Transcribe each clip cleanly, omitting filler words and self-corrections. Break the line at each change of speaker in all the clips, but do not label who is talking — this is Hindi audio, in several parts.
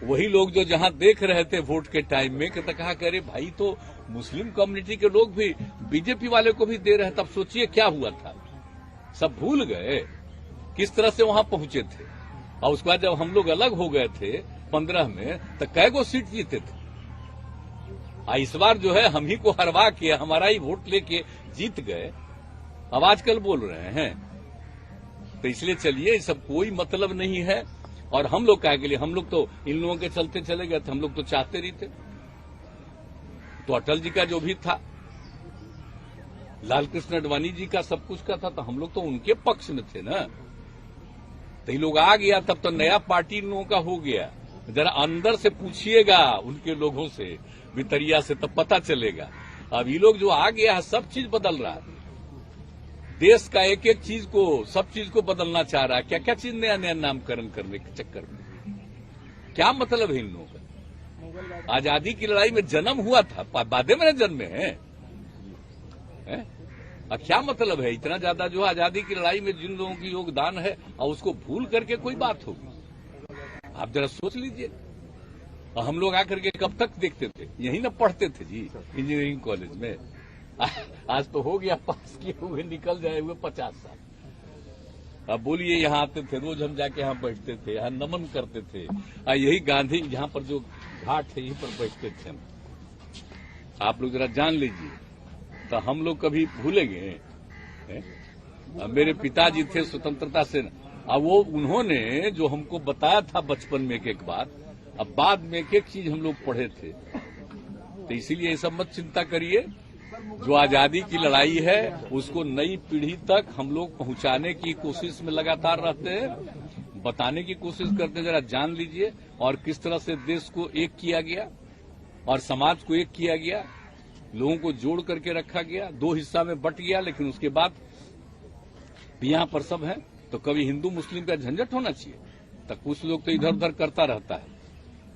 वही लोग जो जहां देख रहे थे वोट के टाइम में कि कहा करे भाई तो मुस्लिम कम्युनिटी के लोग भी बीजेपी वाले को भी दे रहे, तब सोचिए क्या हुआ था। सब भूल गए किस तरह से वहां पहुंचे थे। और उसके बाद जब हम लोग अलग हो गए थे 15 में तो कै गो सीट जीते थे। इस बार जो है हम ही को हरवा के हमारा ही वोट लेके जीत गए, अब आजकल बोल रहे हैं। तो इसलिए चलिए, सब कोई मतलब नहीं है। और हम लोग क्या के लिए, हम लोग तो इन लोगों के चलते चले गए थे, हम लोग तो चाहते नहीं थे। तो अटल जी का जो भी था, लाल कृष्ण आडवाणी जी का सब कुछ का था, तो हम लोग तो उनके पक्ष में थे ना। तो ये लोग आ गया तब तो नया पार्टी इन लोगों का हो गया। जरा अंदर से पूछिएगा उनके लोगों से, भितरिया से, तब पता चलेगा। अब ये लोग जो आ गया है सब चीज बदल रहा है, देश का एक एक चीज को, सब चीज को बदलना चाह रहा है। क्या क्या चीज नया नया नामकरण करने के चक्कर में, क्या मतलब है इन लोगों का। आजादी की लड़ाई में जन्म हुआ था, बादे में जन्मे हैं। क्या मतलब है इतना ज्यादा जो आजादी की लड़ाई में जिन लोगों की योगदान है और उसको भूल करके कोई बात होगी। आप जरा सोच लीजिए। और हम लोग आकर के कब तक देखते थे, यही ना पढ़ते थे जी इंजीनियरिंग कॉलेज में। आज तो हो गया पास किए हुए निकल जाए हुए 50 साल। अब बोलिए, यहाँ आते थे रोज, हम जाके यहाँ बैठते थे, यहाँ नमन करते थे। यही गांधी यहाँ पर जो घाट है यहीं पर बैठते थे हम। आप लोग जरा जान लीजिए, तो हम लोग कभी भूलेंगे। मेरे पिताजी थे स्वतंत्रता सेना, अब वो उन्होंने जो हमको बताया था बचपन में एक बात, अब बाद में एक चीज हम लोग पढ़े थे। तो इसीलिए ये सब मत चिंता करिए। जो आजादी की लड़ाई है उसको नई पीढ़ी तक हम लोग पहुंचाने की कोशिश में लगातार रहते हैं, बताने की कोशिश करते हैं। जरा जान लीजिए, और किस तरह से देश को एक किया गया और समाज को एक किया गया, लोगों को जोड़ करके रखा गया। 2 हिस्सा में बट गया, लेकिन उसके बाद यहाँ पर सब है। तो कभी हिंदू मुस्लिम का झंझट होना चाहिए, तो कुछ लोग तो इधर उधर करता रहता है।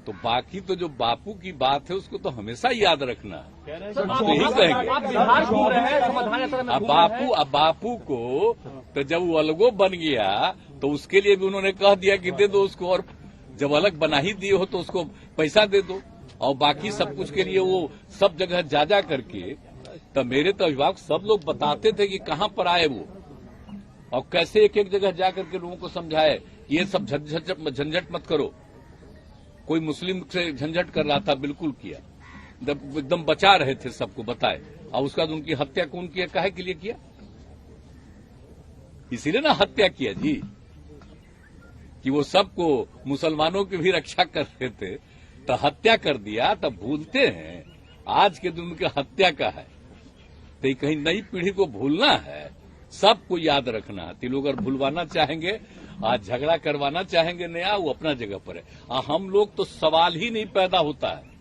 तो बाकी तो जो बापू की बात है उसको तो हमेशा याद रखना है। तो यही कहेंगे। अब बापू को तो जब वो अलगो बन गया तो उसके लिए भी उन्होंने कह दिया कि दे दो उसको, और जब अलग बना ही दिए हो तो उसको पैसा दे दो। और बाकी सब कुछ के लिए वो सब जगह जा करके, तो मेरे तो अभिभावक सब लोग बताते थे कि कहां पर आए वो, और कैसे एक एक जगह जाकर के लोगों को समझाए ये सब झंझट मत करो। कोई मुस्लिम से झंझट कर रहा था, बिल्कुल किया, एकदम बचा रहे थे, सबको बताए। और उसके बाद उनकी हत्या कौन किया, काहे के लिए किया? इसीलिए ना हत्या किया जी, कि वो सबको मुसलमानों की भी रक्षा कर रहे थे, तो हत्या कर दिया। तब भूलते हैं आज के दिन उनकी हत्या का है। तो कहीं नई पीढ़ी को भूलना है, सबको याद रखना है। तो लोग अगर भूलवाना चाहेंगे, आज झगड़ा करवाना चाहेंगे नया, वो अपना जगह पर है। हम लोग तो सवाल ही नहीं पैदा होता है।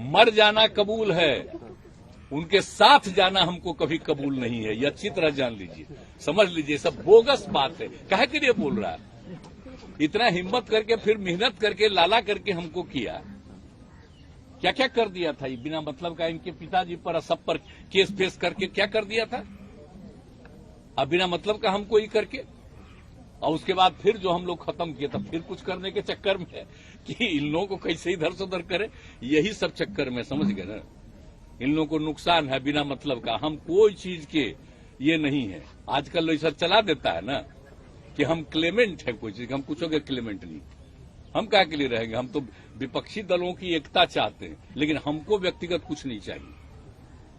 मर जाना कबूल है, उनके साथ जाना हमको कभी कबूल नहीं है। ये अच्छी तरह जान लीजिए, समझ लीजिए। सब बोगस बात है। काहे के लिए बोल रहा है? इतना हिम्मत करके, फिर मेहनत करके, लाला करके हमको किया। क्या क्या कर दिया था ये बिना मतलब का, इनके पिताजी पर सब पर केस फेस करके क्या कर दिया था, अब बिना मतलब का हमको ही करके। और उसके बाद फिर जो हम लोग खत्म किए, तब फिर कुछ करने के चक्कर में है कि इन लोगों को कैसे इधर से उधर करे, यही सब चक्कर में, समझ गए ना। इन लोगों को नुकसान है बिना मतलब का। हम कोई चीज के ये नहीं है। आजकल ऐसा चला देता है ना कि हम क्लेमेंट है कोई चीज, हम कुछ हो गए क्लेमेंट नहीं। हम क्या के लिए रहेंगे? हम तो विपक्षी दलों की एकता चाहते हैं, लेकिन हमको व्यक्तिगत कुछ नहीं चाहिए।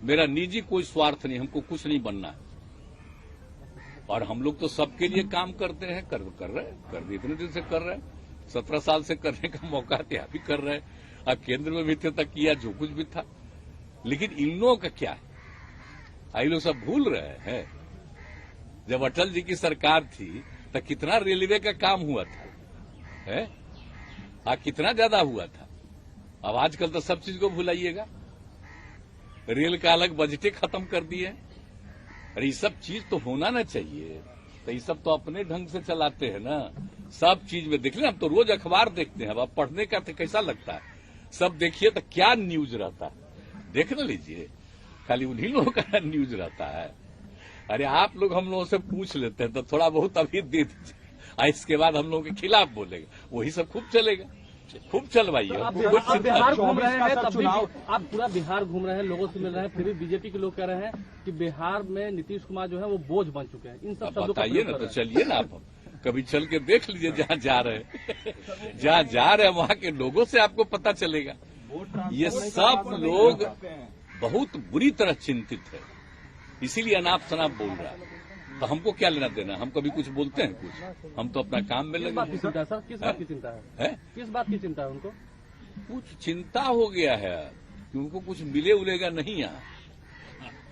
मेरा निजी कोई स्वार्थ नहीं, हमको कुछ नहीं बनना है। और हम लोग तो सबके लिए काम करते हैं, कर रहे इतने दिन से कर रहे हैं, 17 साल से करने का मौका दिया भी कर रहे हैं। अब केंद्र में भी थे तक किया जो कुछ भी था। लेकिन इन लोगों का क्या है, ये लोग सब भूल रहे हैं। जब अटल जी की सरकार थी तो कितना रेलवे का काम हुआ था, है? कितना ज्यादा हुआ था। अब आजकल तो सब चीज को भुलाइएगा। रेल का अलग बजटें खत्म कर दिए। अरे ये सब चीज तो होना ना चाहिए। तो ये सब तो अपने ढंग से चलाते हैं ना, सब चीज में। देख लें, हम तो रोज अखबार देखते हैं। अब पढ़ने का तो कैसा लगता है, सब देखिए तो क्या न्यूज रहता है, देख ना लीजिए। खाली उन्हीं लोगों का न्यूज रहता है। अरे आप लोग हम लोगों से पूछ लेते हैं तो थोड़ा बहुत अभी दे दीजिए, और इसके बाद हम लोगों के खिलाफ बोलेगा, वही सब खूब चलेगा, खूब चलवाइए।
आप बिहार घूम रहे हैं, तब भी आप पूरा बिहार घूम रहे हैं, लोगों से मिल रहे हैं, फिर भी बीजेपी के लोग कह रहे हैं कि बिहार में नीतीश कुमार जो है वो बोझ बन चुके हैं। इन सब शब्दों का
बताइए ना, तो चलिए ना आप कभी चल के देख लीजिए जहाँ जा रहे हैं जहाँ जा रहे हैं वहाँ के लोगों से आपको पता चलेगा। ये सब लोग बहुत बुरी तरह चिंतित है, इसीलिए अनाप शनाप बोल रहा है। तो हमको क्या लेना देना, हम कभी कुछ बोलते हैं कुछ, हम तो अपना काम में लगे।
किस बात की चिंता है सर, किस बात की चिंता है? किस बात की चिंता है उनको?
कुछ चिंता हो गया है कि उनको कुछ मिले उलेगा नहीं यहाँ,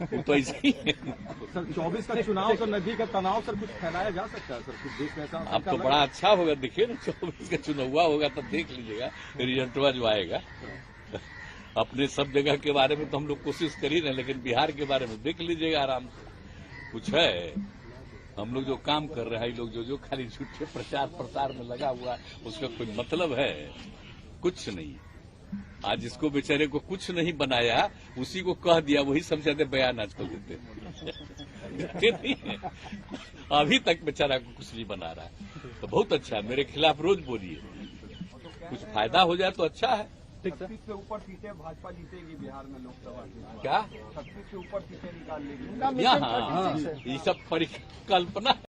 वो तो ऐसे ही है।
सर 24 का चुनाव सर, नदी का तनाव सर कुछ फैलाया जा सकता है सर, कुछ देश में ऐसा?
अब तो बड़ा अच्छा होगा, देखिए ना 24 का चुनाव होगा तब देख लीजिएगा रिजल्टवा जो आएगा। अपने सब जगह के बारे में तो हम लोग कोशिश कर ही रहे, लेकिन बिहार के बारे में देख लीजिएगा आराम से। कुछ है, हम लोग जो काम कर रहे हैं, लोग जो खाली झूठे प्रचार प्रसार में लगा हुआ है, उसका कोई मतलब है? कुछ नहीं। आज जिसको बेचारे को कुछ नहीं बनाया, उसी को कह दिया, वही सब ज्यादा बयान आजकल देते नहीं है। अभी तक बेचारा को कुछ नहीं बना रहा है, तो बहुत अच्छा है। मेरे खिलाफ रोज बोलिए, कुछ फायदा हो जाए तो अच्छा है।
36 से ऊपर सीटें भाजपा जीतेगी बिहार में लोकसभा की।
क्या
36 से ऊपर सीटें निकाल लेगी?
यहाँ ये सब परिकल्पना